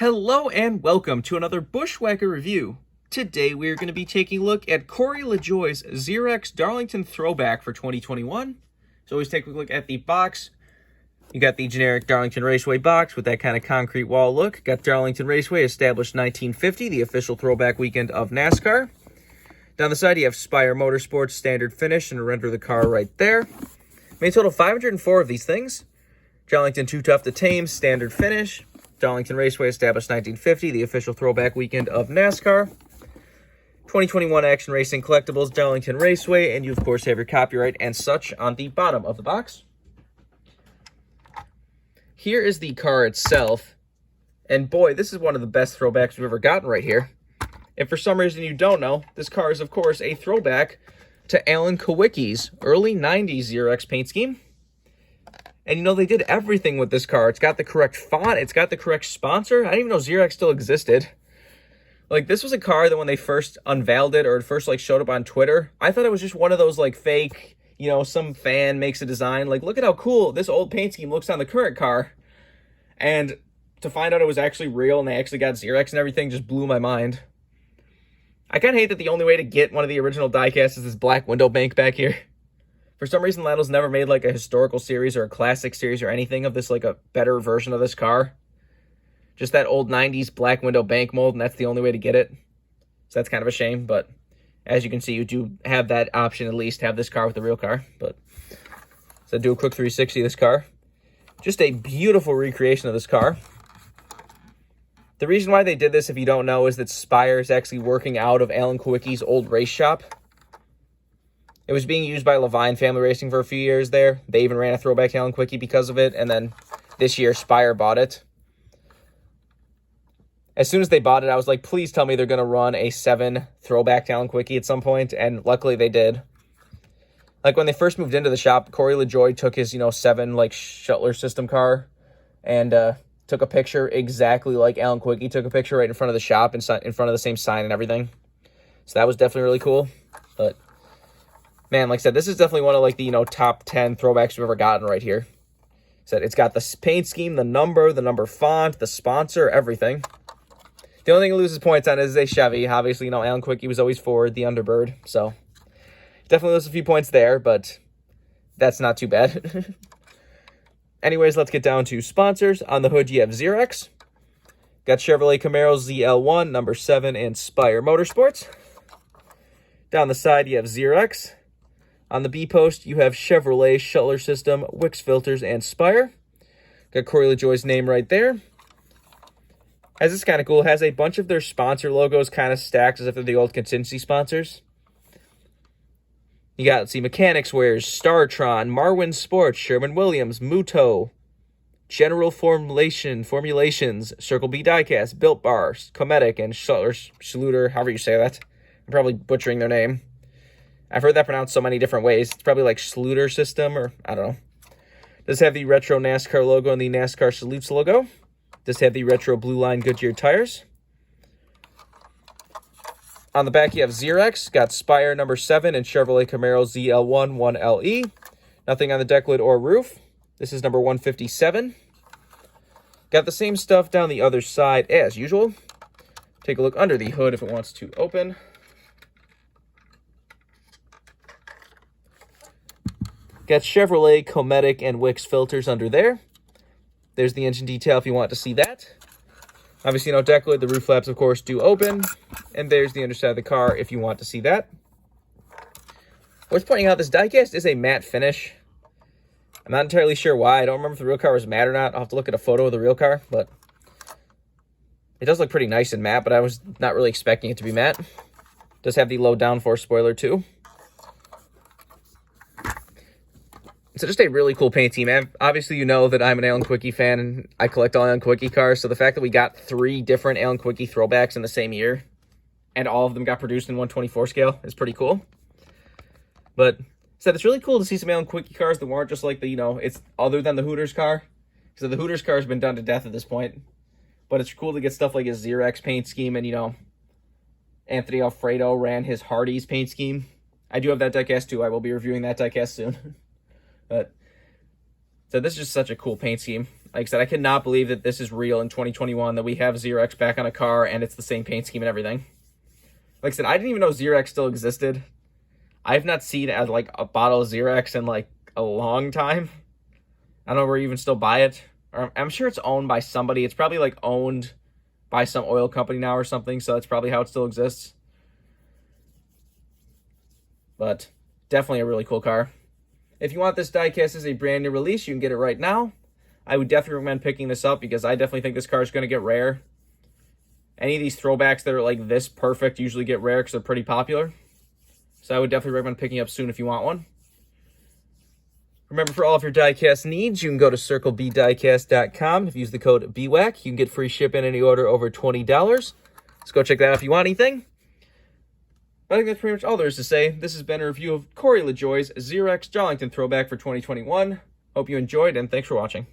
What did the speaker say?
Hello and welcome to another Bushwhacker review. Today we are going to be taking a look at Corey Lajoie's Zerex Darlington Throwback for 2021. So always take a look at the box. You got the generic Darlington Raceway box with that kind of concrete wall look. Got Darlington Raceway, established 1950, the official throwback weekend of NASCAR. Down the side you have Spire Motorsports standard finish and render the car right there. Made total 504 of these things. Darlington Too Tough to Tame standard finish. Darlington Raceway, established 1950, the official throwback weekend of NASCAR. 2021 Action Racing Collectibles, Darlington Raceway, and you, of course, have your copyright and such on the bottom of the box. Here is the car itself, and boy, this is one of the best throwbacks we've ever gotten right here. If for some reason you don't know, this car is, of course, a throwback to Alan Kawicki's early 90s Zerex paint scheme. And, you know, they did everything with this car. It's got the correct font. It's got the correct sponsor. I didn't even know Zerex still existed. Like, this was a car that when they first unveiled it or first, like, showed up on Twitter, I thought it was just one of those, like, fake, you know, some fan makes a design. Like, look at how cool this old paint scheme looks on the current car. And to find out it was actually real and they actually got Zerex and everything just blew my mind. I kind of hate that the only way to get one of the original diecast is this black window bank back here. For some reason, Lato's never made, like, a historical series or a classic series or anything of this, like, a better version of this car. Just that old 90s black window bank mold, and that's the only way to get it. So that's kind of a shame, but as you can see, you do have that option at least, have this car with the real car. But so do a quick 360 of this car. Just a beautiful recreation of this car. The reason why they did this, if you don't know, is that Spire is actually working out of Alan Kawicki's old race shop. It was being used by Levine Family Racing for a few years there. They even ran a throwback to Alan Kawicki because of it. And then this year, Spire bought it. As soon as they bought it, I was like, please tell me they're going to run a 7 throwback to Alan Kawicki at some point. And luckily they did. Like when they first moved into the shop, Corey Lajoie took his, 7 like shuttler system car and took a picture exactly like Alan Kawicki took a picture right in front of the shop and in front of the same sign and everything. So that was definitely really cool. But man, like I said, this is definitely one of, like, the, top 10 throwbacks we've ever gotten right here. Said it's got the paint scheme, the number font, the sponsor, everything. The only thing it loses points on is a Chevy. Obviously, Alan Kawicki was always Ford, the Underbird. So definitely loses a few points there, but that's not too bad. Anyways, let's get down to sponsors. On the hood, you have Zerex. Got Chevrolet Camaro ZL1, number 7, and Spire Motorsports. Down the side, you have Zerex. On the B-post, you have Chevrolet, Shuttler System, Wix Filters, and Spire. Got Corey Lajoie's name right there. As it's kind of cool, it has a bunch of their sponsor logos kind of stacked as if they're the old contingency sponsors. You got, let's see, Mechanics Wares, Startron, Marwin Sports, Sherwin-Williams, Muto, General Formulations, Circle B Diecast, Built Bar, Cometic, and Schluter, however you say that. I'm probably butchering their name. I've heard that pronounced so many different ways. It's probably like Schluter System, or I don't know. Does have the retro NASCAR logo and the NASCAR Salutes logo. Does have the retro Blue Line Goodyear tires. On the back, you have Zerex. Got Spire number 7 and Chevrolet Camaro ZL1 1LE. Nothing on the deck lid or roof. This is number 157. Got the same stuff down the other side as usual. Take a look under the hood if it wants to open. Got Chevrolet, Cometic, and Wix filters under there. There's the engine detail if you want to see that. Obviously, deck lid, the roof flaps, of course, do open. And there's the underside of the car if you want to see that. Worth pointing out, this diecast is a matte finish. I'm not entirely sure why. I don't remember if the real car was matte or not. I'll have to look at a photo of the real car, but it does look pretty nice in matte, but I was not really expecting it to be matte. It does have the low downforce spoiler, too. So just a really cool paint team. Obviously, you know that I'm an Alan Kawicki fan, and I collect all Alan Kawicki cars. So the fact that we got 3 different Alan Kawicki throwbacks in the same year, and all of them got produced in 1/24 scale, is pretty cool. But so it's really cool to see some Alan Kawicki cars that weren't just like the, it's other than the Hooters car. So the Hooters car has been done to death at this point. But it's cool to get stuff like his Zerex paint scheme, and, Anthony Alfredo ran his Hardee's paint scheme. I do have that diecast too. I will be reviewing that diecast soon. But so this is just such a cool paint scheme. Like I said, I cannot believe that this is real in 2021, that we have Zerex back on a car and it's the same paint scheme and everything. Like I said, I didn't even know Zerex still existed. I've not seen like a bottle of Zerex in like a long time. I don't know where you even still buy it. Or I'm sure it's owned by somebody. It's probably like owned by some oil company now or something, so that's probably how it still exists. But definitely a really cool car. If you want this diecast as a brand new release, you can get it right now. I would definitely recommend picking this up because I definitely think this car is going to get rare. Any of these throwbacks that are like this perfect usually get rare because they're pretty popular. So I would definitely recommend picking up soon if you want one. Remember, for all of your diecast needs, you can go to circlebdiecast.com. If you use the code BWhack, you can get free shipping any order over $20. Let's go check that out if you want anything. But I think that's pretty much all there is to say. This has been a review of Corey Lajoie's Zerex Darlington Throwback for 2021. Hope you enjoyed, and thanks for watching.